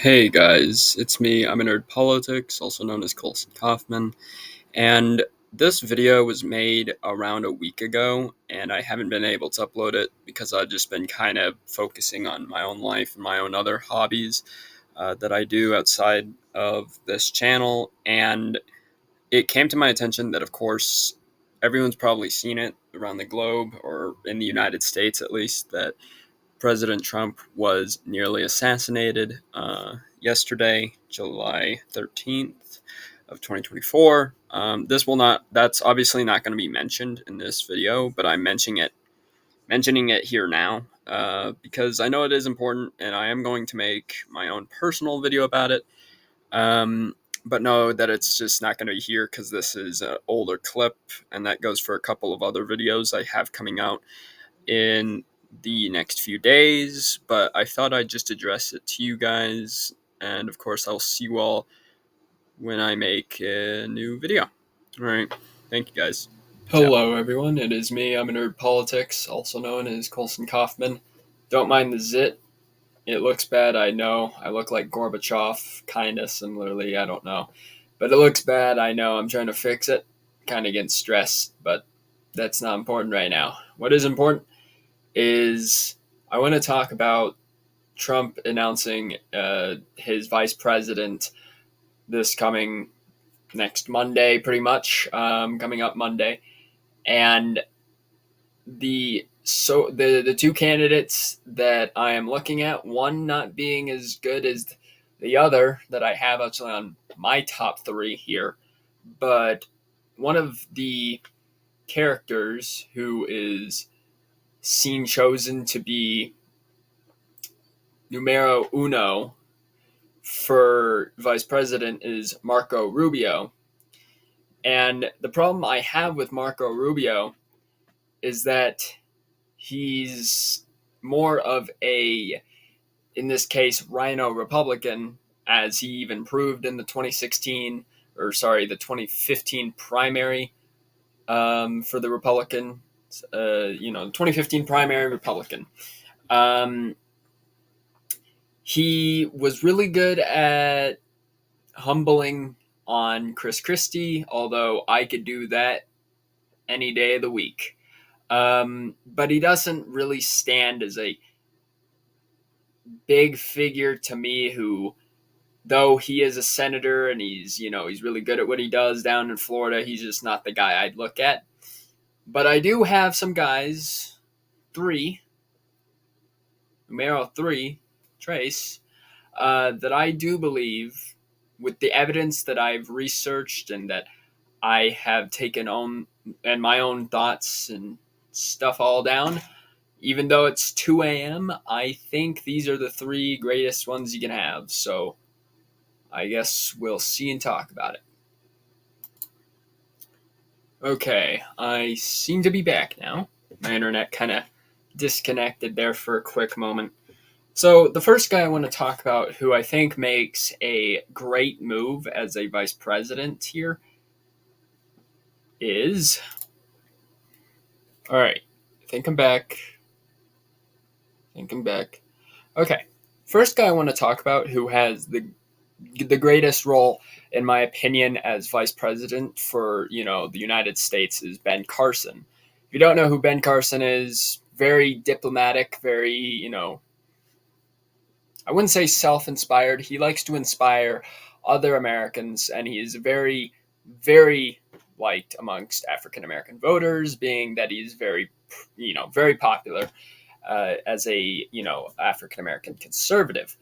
Hey guys, it's me. I'm a nerd politics, also known as Colson Kaufman, and this video was made around a week ago, and I haven't been able to upload it because I've just been kind of focusing on my own life and my own other hobbies that I do outside of this channel, and it came to my attention that, of course, everyone's probably seen it around the globe, or in the United States at least, that President Trump was nearly assassinated yesterday, July 13th of 2024. That's obviously not going to be mentioned in this video, but I'm mentioning it here now because I know it is important and I am going to make my own personal video about it. But know that it's just not going to be here because this is an older clip, and that goes for a couple of other videos I have coming out in the next few days, but I thought I'd just address it to you guys. And of course, I'll see you all when I make a new video. All right. Thank you guys. Hello, everyone. It is me. I'm a nerd politics, also known as Colson Kaufman. Don't mind the zit. It looks bad, I know. I look like Gorbachev, kind of similarly. I don't know. But it looks bad, I know. I'm trying to fix it. Kind of getting stressed, but that's not important right now. What is important is I want to talk about Trump announcing his vice president this coming next Monday, pretty much coming up Monday, and the two candidates that I am looking at, one not being as good as the other that I have actually on my top three here, but one of the characters who is seen chosen to be numero uno for vice president is Marco Rubio. And the problem I have with Marco Rubio is that he's more of a, in this case, Rhino Republican, as he even proved in the 2015 primary for the Republican, the 2015 primary Republican. He was really good at humbling on Chris Christie, although I could do that any day of the week. But he doesn't really stand as a big figure to me who, though he is a senator and he's really good at what he does down in Florida, he's just not the guy I'd look at. But I do have some guys, numero three, Trace, that I do believe, with the evidence that I've researched and that I have taken on and my own thoughts and stuff all down, even though it's 2 a.m., I think these are the three greatest ones you can have. So I guess we'll see and talk about it. Okay, I seem to be back now. My internet kind of disconnected there for a quick moment. So the first guy I want to talk about, who I think makes a great move as a vice president here, is... All right, I think I'm back. Okay, first guy I want to talk about who has the greatest role, in my opinion, as vice president for the United States is Ben Carson. If you don't know who Ben Carson is, very diplomatic, very I wouldn't say self-inspired. He likes to inspire other Americans, and he is very, very liked amongst African American voters, being that he's very, very popular as a African American conservative.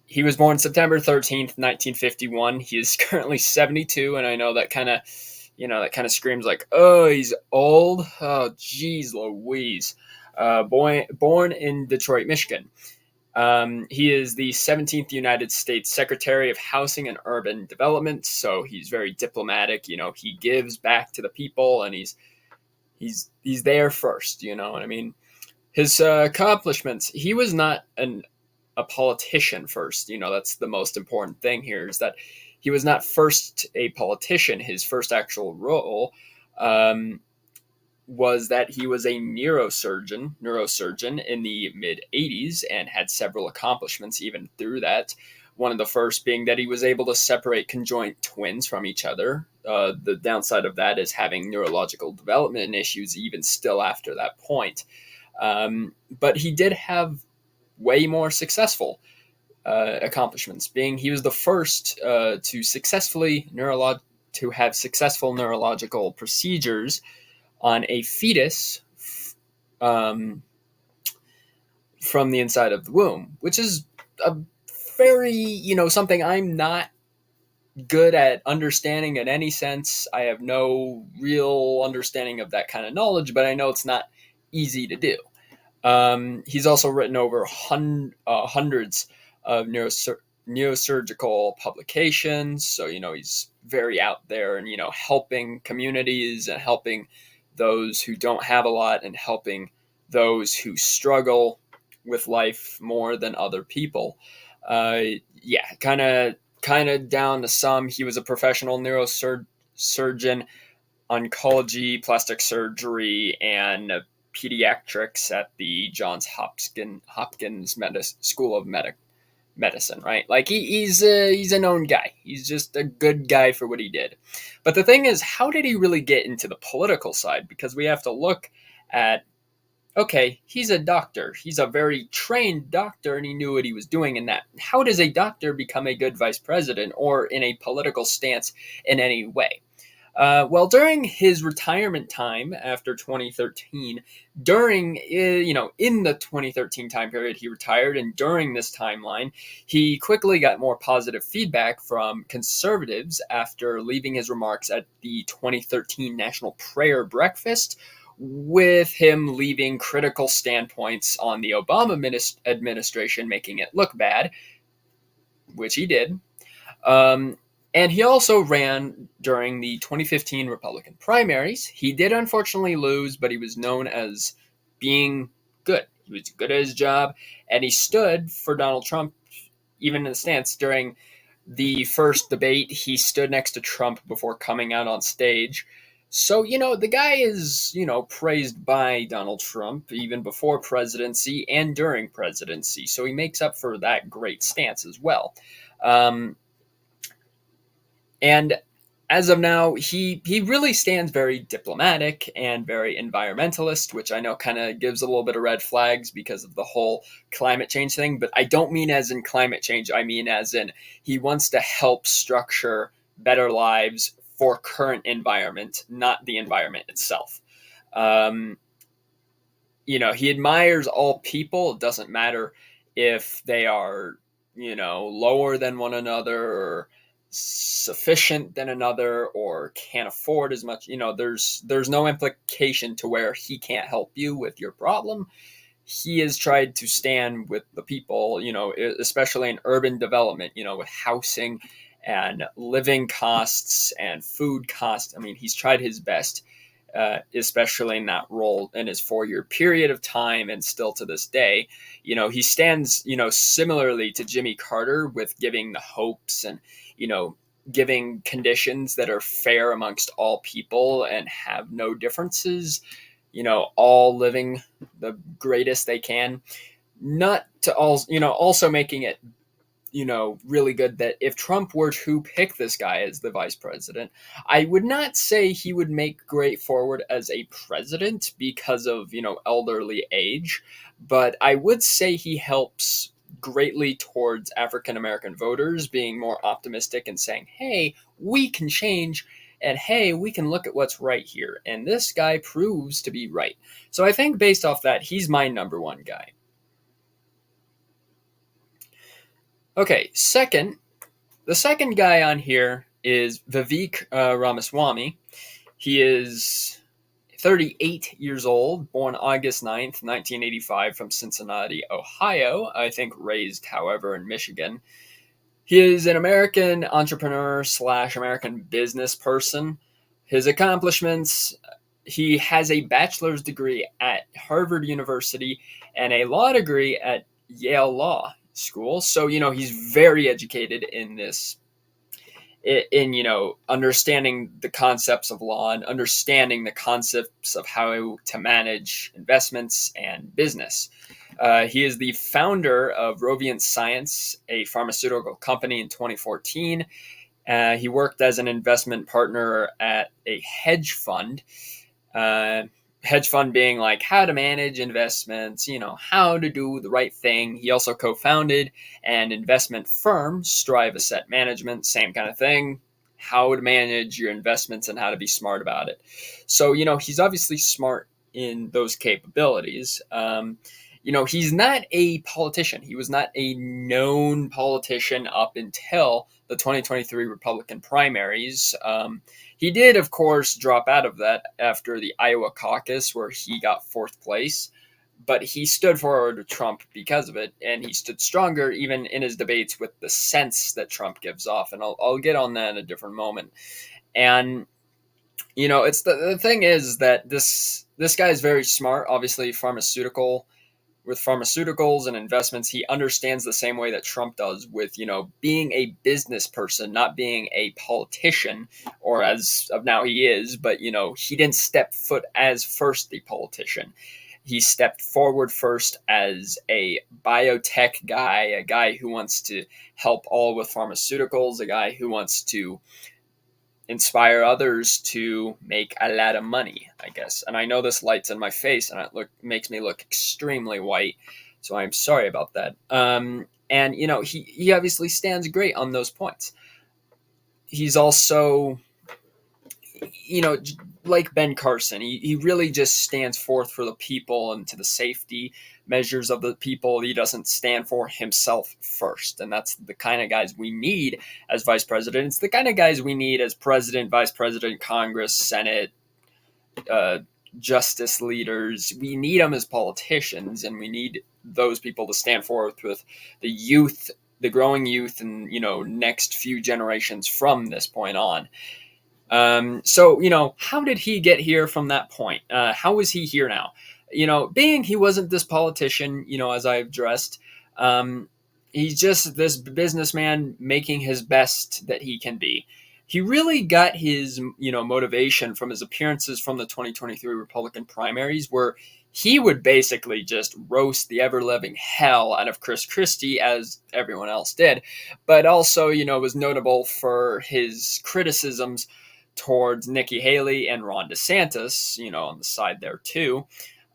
He was born September 13th, 1951. He is currently 72, and I know that kind of screams like, oh, he's old. Oh, geez, Louise. Born in Detroit, Michigan. He is the 17th United States Secretary of Housing and Urban Development, so he's very diplomatic. He gives back to the people, and he's there first. You know what I mean? His accomplishments. He was not a politician first. That's the most important thing here, is that he was not first a politician. His first actual role was that he was a neurosurgeon in the mid 80s and had several accomplishments even through that. One of the first being that he was able to separate conjoined twins from each other. The downside of that is having neurological development issues even still after that point. But he did have way more successful accomplishments, being he was the first to have successful neurological procedures on a fetus um, from the inside of the womb, which is a very, something I'm not good at understanding in any sense. I have no real understanding of that kind of knowledge, but I know it's not easy to do. He's also written over hundreds of neurosurgical publications. So, he's very out there and, helping communities and helping those who don't have a lot and helping those who struggle with life more than other people. Yeah, kind of down to some. He was a professional neurosurgeon, oncology, plastic surgery, and pediatrics at the Johns Hopkins School of Medicine. Right, like he's a known guy. He's just a good guy for what he did. But the thing is, how did he really get into the political side? Because we have to look at, okay, he's a doctor. He's a very trained doctor, and he knew what he was doing in that. How does a doctor become a good vice president or in a political stance in any way? Well, during his retirement time after 2013, in the 2013 time period, he retired, and during this timeline, he quickly got more positive feedback from conservatives after leaving his remarks at the 2013 National Prayer Breakfast, with him leaving critical standpoints on the Obama administration, making it look bad, which he did. Um, and he also ran during the 2015 Republican primaries. He did unfortunately lose, but he was known as being good. He was good at his job, and he stood for Donald Trump, even in the stance. During the first debate, he stood next to Trump before coming out on stage. So, the guy is, praised by Donald Trump even before presidency and during presidency. So he makes up for that great stance as well. And as of now, he really stands very diplomatic and very environmentalist, which I know kind of gives a little bit of red flags because of the whole climate change thing. But I don't mean as in climate change. I mean as in he wants to help structure better lives for current environment, not the environment itself. Um, he admires all people. It doesn't matter if they are, lower than one another or sufficient than another or can't afford as much. There's no implication to where he can't help you with your problem. He has tried to stand with the people, especially in urban development, with housing and living costs and food costs. I mean, he's tried his best, especially in that role in his 4-year period of time, and still to this day, he stands, similarly to Jimmy Carter with giving the hopes and, giving conditions that are fair amongst all people and have no differences, all living the greatest they can. Not to all, also making it, really good that if Trump were to pick this guy as the vice president, I would not say he would make great forward as a president because of, elderly age, but I would say he helps greatly towards African American voters being more optimistic and saying, hey, we can change. And hey, we can look at what's right here. And this guy proves to be right. So I think based off that, he's my number one guy. Okay, the second guy on here is Vivek Ramaswamy. He is 38 years old, born August 9th, 1985, from Cincinnati, Ohio. I think raised, however, in Michigan. He is an American entrepreneur / American business person. His accomplishments: he has a bachelor's degree at Harvard University and a law degree at Yale Law School. So, he's very educated in this, in, understanding the concepts of law and understanding the concepts of how to manage investments and business. He is the founder of Rovient Science, a pharmaceutical company, in 2014. He worked as an investment partner at a hedge fund. Uh, Hedge fund being like how to manage investments, how to do the right thing. He also co founded an investment firm, Strive Asset Management, same kind of thing. How to manage your investments and how to be smart about it. So, he's obviously smart in those capabilities. He's not a politician. He was not a known politician up until the 2023 Republican primaries. He did, of course, drop out of that after the Iowa caucus, where he got fourth place. But he stood forward to Trump because of it, and he stood stronger even in his debates with the sense that Trump gives off. And I'll get on that in a different moment. And it's the thing is that this guy is very smart. Obviously, with pharmaceuticals and investments, he understands the same way that Trump does with, being a business person, not being a politician, or as of now he is, but, he didn't step foot as first the politician. He stepped forward first as a biotech guy, a guy who wants to help all with pharmaceuticals, a guy who wants to inspire others to make a lot of money, I guess. And I know this light's in my face and it makes me look extremely white, so I'm sorry about that. And he obviously stands great on those points. He's also, you know, like Ben Carson, he really just stands forth for the people and to the safety measures of the people. He doesn't stand for himself first. And that's the kind of guys we need as vice president. It's the kind of guys we need as president, vice president, Congress, Senate, uh, justice leaders. We need them as politicians, and we need those people to stand forth with the youth, the growing youth, and, next few generations from this point on. So, how did he get here from that point? How is he here now? Being he wasn't this politician, as I've addressed, um, he's just this businessman making his best that he can be. He really got his, motivation from his appearances from the 2023 Republican primaries, where he would basically just roast the ever living hell out of Chris Christie, as everyone else did, but also, was notable for his criticisms towards Nikki Haley and Ron DeSantis, on the side there too.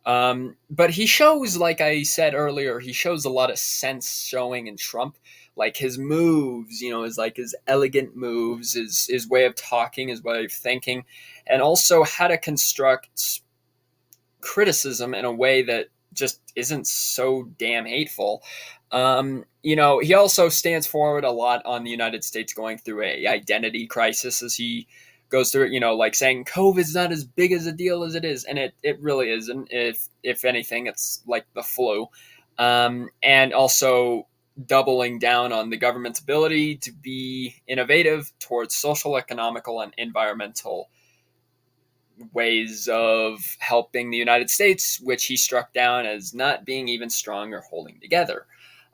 But he shows, like I said earlier, he shows a lot of sense showing in Trump, like his moves, his elegant moves, his way of talking, his way of thinking, and also how to construct criticism in a way that just isn't so damn hateful. He also stands forward a lot on the United States going through a identity crisis as he goes through it, like saying COVID's not as big as a deal as it is, and it really isn't. If anything, it's like the flu, and also doubling down on the government's ability to be innovative towards social, economical, and environmental ways of helping the United States, which he struck down as not being even strong or holding together.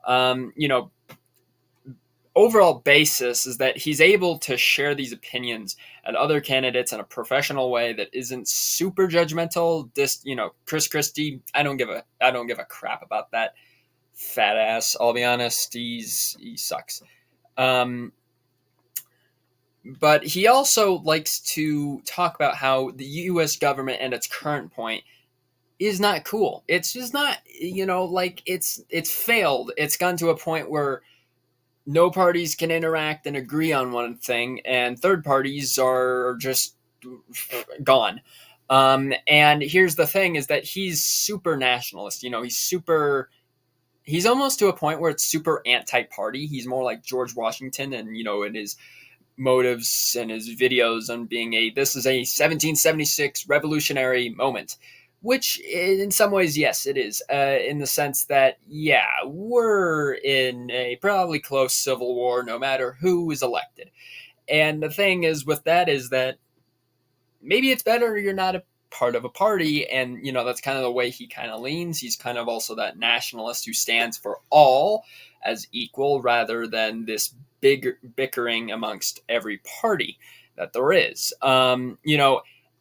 Um, you know, Overall basis is that he's able to share these opinions and other candidates in a professional way that isn't super judgmental. Chris Christie, I don't give a crap about that fat ass. I'll be honest, he sucks. Um, but he also likes to talk about how the U.S. government and its current point is not cool. It's just not, it's failed. It's gone to a point where no parties can interact and agree on one thing, and third parties are just gone. And here's the thing: is that he's super nationalist. He's almost to a point where it's super anti-party. He's more like George Washington, and in his motives and his videos on being this is a 1776 revolutionary moment, which in some ways, yes, it is, in the sense that, yeah, we're in a probably close civil war no matter who is elected. And the thing is with that is that maybe it's better you're not a part of a party, and that's kind of the way he kind of leans. He's kind of also that nationalist who stands for all as equal rather than this big bickering amongst every party that there is.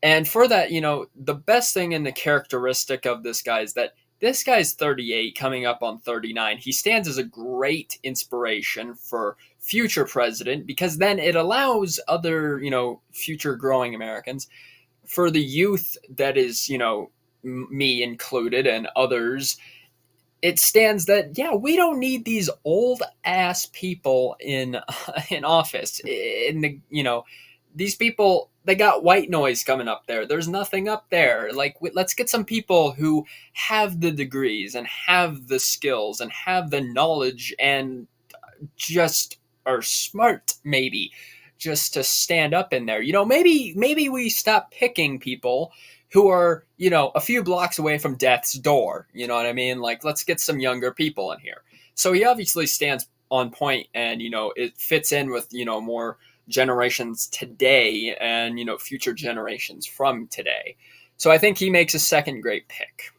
And for that, the best thing in the characteristic of this guy is that this guy's 38, coming up on 39. He stands as a great inspiration for future president because then it allows other, future growing Americans, for the youth that is, me included and others, it stands that, yeah, we don't need these old ass people in in office. In the, these people, they got white noise coming up there. There's nothing up there. Like, let's get some people who have the degrees and have the skills and have the knowledge and just are smart, maybe, just to stand up in there. Maybe we stop picking people who are, a few blocks away from death's door. You know what I mean? Like, let's get some younger people in here. So he obviously stands on point, and it fits in with more generations today and future generations from today. So I think he makes a second great pick.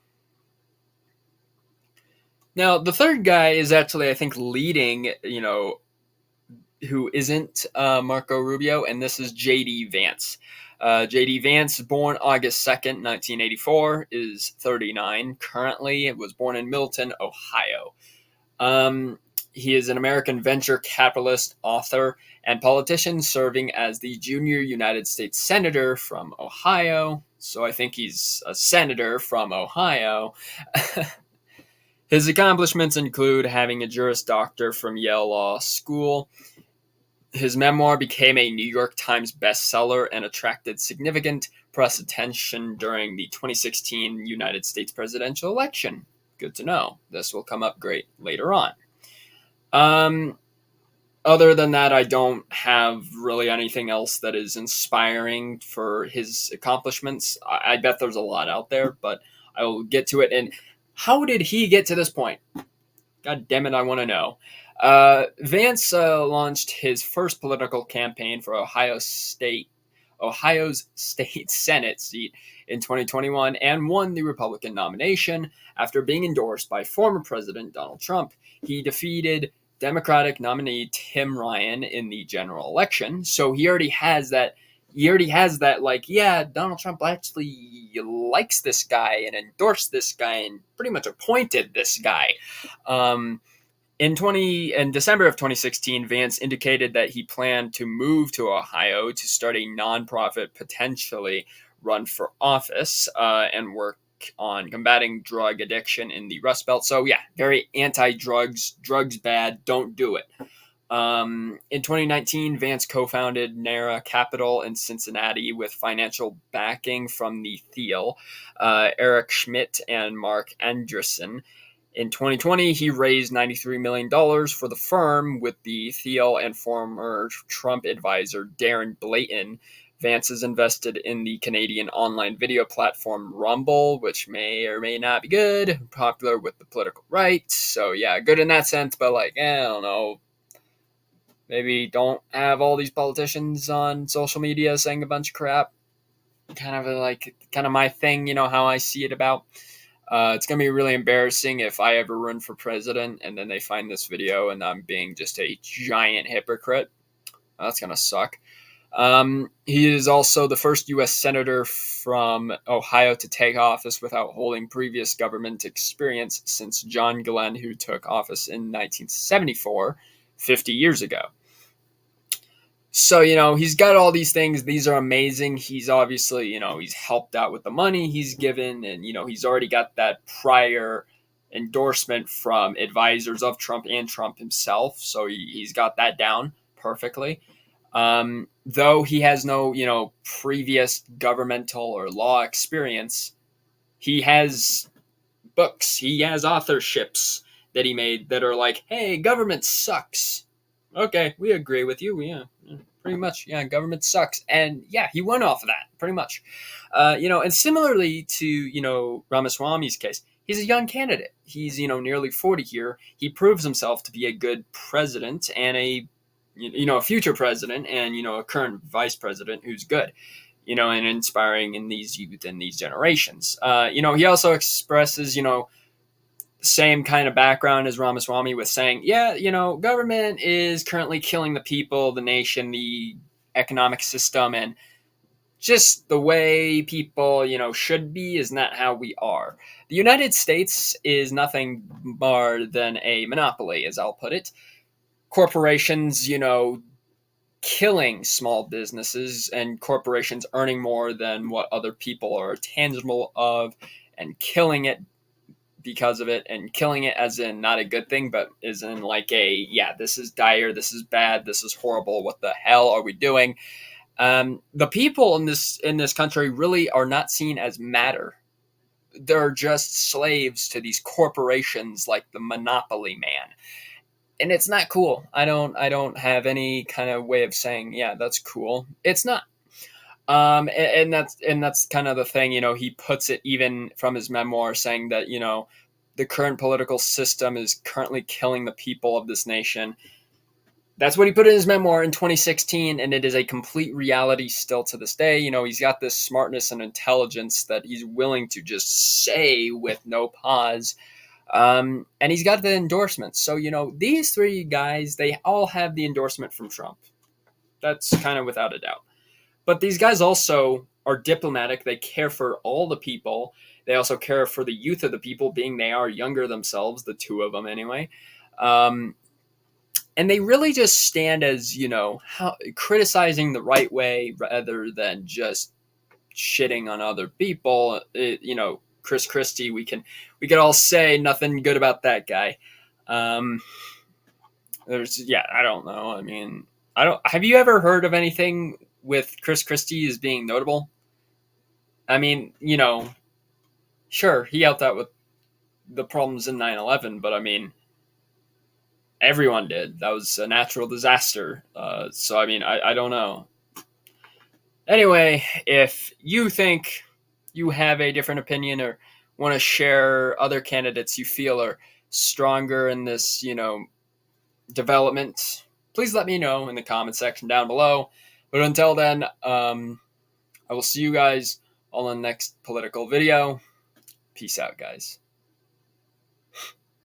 Now, the third guy is actually, I think, leading, who isn't Marco Rubio, and this is J.D. Vance. J.D. Vance, born August 2nd, 1984, is 39 currently. Was born in Milton, Ohio. He is an American venture capitalist, author, and politician serving as the junior United States Senator from Ohio. So I think he's a senator from Ohio. His accomplishments include having a Juris Doctor from Yale Law School. His memoir became a New York Times bestseller and attracted significant press attention during the 2016 United States presidential election. Good to know. This will come up great later on. Other than that, I don't have really anything else that is inspiring for his accomplishments. I bet there's a lot out there, but I will get to it. And how did he get to this point? God damn it, I want to know. Vance launched his first political campaign for Ohio's state Senate seat in 2021 and won the Republican nomination after being endorsed by former President Donald Trump. He defeated Democratic nominee Tim Ryan in the general election. So he already has that. Like, yeah, Donald Trump actually likes this guy and endorsed this guy and pretty much appointed this guy. In December of 2016, Vance indicated that he planned to move to Ohio to start a nonprofit, potentially run for office, and work on combating drug addiction in the Rust Belt. So yeah, very anti-drugs, drugs bad, don't do it. In 2019, Vance co-founded Nara Capital in Cincinnati with financial backing from the Thiel, Eric Schmidt, and Mark Andreessen. In 2020, he raised $93 million for the firm with the Thiel and former Trump advisor Darren Blayton. Vance is invested in the Canadian online video platform Rumble, which may or may not be good, popular with the political right. So yeah, good in that sense, but I don't know. Maybe don't have all these politicians on social media saying a bunch of crap. Kind of my thing, how I see it about. It's going to be really embarrassing if I ever run for president and then they find this video and I'm being just a giant hypocrite. That's going to suck. He is also the first U.S. Senator from Ohio to take office without holding previous government experience since John Glenn, who took office in 1974, 50 years ago. So, he's got all these things. These are amazing. He's obviously, he's helped out with the money he's given. And, he's already got that prior endorsement from advisors of Trump and Trump himself. So he's got that down perfectly. Though he has no, previous governmental or law experience, he has books. He has authorships that he made that are like, hey, government sucks. Okay, we agree with you. Yeah, pretty much. Yeah, government sucks. And yeah, he went off of that, pretty much. And similarly to, Ramaswamy's case, he's a young candidate. He's, nearly 40 here. He proves himself to be a good president and a future president and, a current vice president who's good, and inspiring in these youth and these generations. He also expresses, same kind of background as Ramaswamy with saying, yeah, government is currently killing the people, the nation, the economic system, and just the way people, should be is not how we are. The United States is nothing more than a monopoly, as I'll put it. Corporations, killing small businesses and corporations earning more than what other people are tangible of and killing it because of it, and killing it as in not a good thing, but as in like yeah, this is dire, this is bad, this is horrible, what the hell are we doing? The people in this country really are not seen as matter. They're just slaves to these corporations like the monopoly man, and it's not cool. I don't have any kind of way of saying, yeah, that's cool. It's not. And that's kind of the thing. He puts it even from his memoir, saying that the current political system is currently killing the people of this nation. That's what he put in his memoir in 2016, and it is a complete reality still to this day. He's got this smartness and intelligence that he's willing to just say with no pause. And he's got the endorsements. So, these three guys, they all have the endorsement from Trump. That's kind of without a doubt. But these guys also are diplomatic. They care for all the people. They also care for the youth of the people, being they are younger themselves, the two of them anyway. And they really just stand as, criticizing the right way rather than just shitting on other people. Chris Christie, we could all say nothing good about that guy. I don't know. I mean, I don't. Have you ever heard of anything with Chris Christie as being notable? I mean, sure, he helped out with the problems in 9/11, but I mean, everyone did. That was a natural disaster. So, I mean, I don't know. Anyway, if you think you have a different opinion or want to share other candidates you feel are stronger in this, development, please let me know in the comment section down below. But until then, I will see you guys on the next political video. Peace out, guys.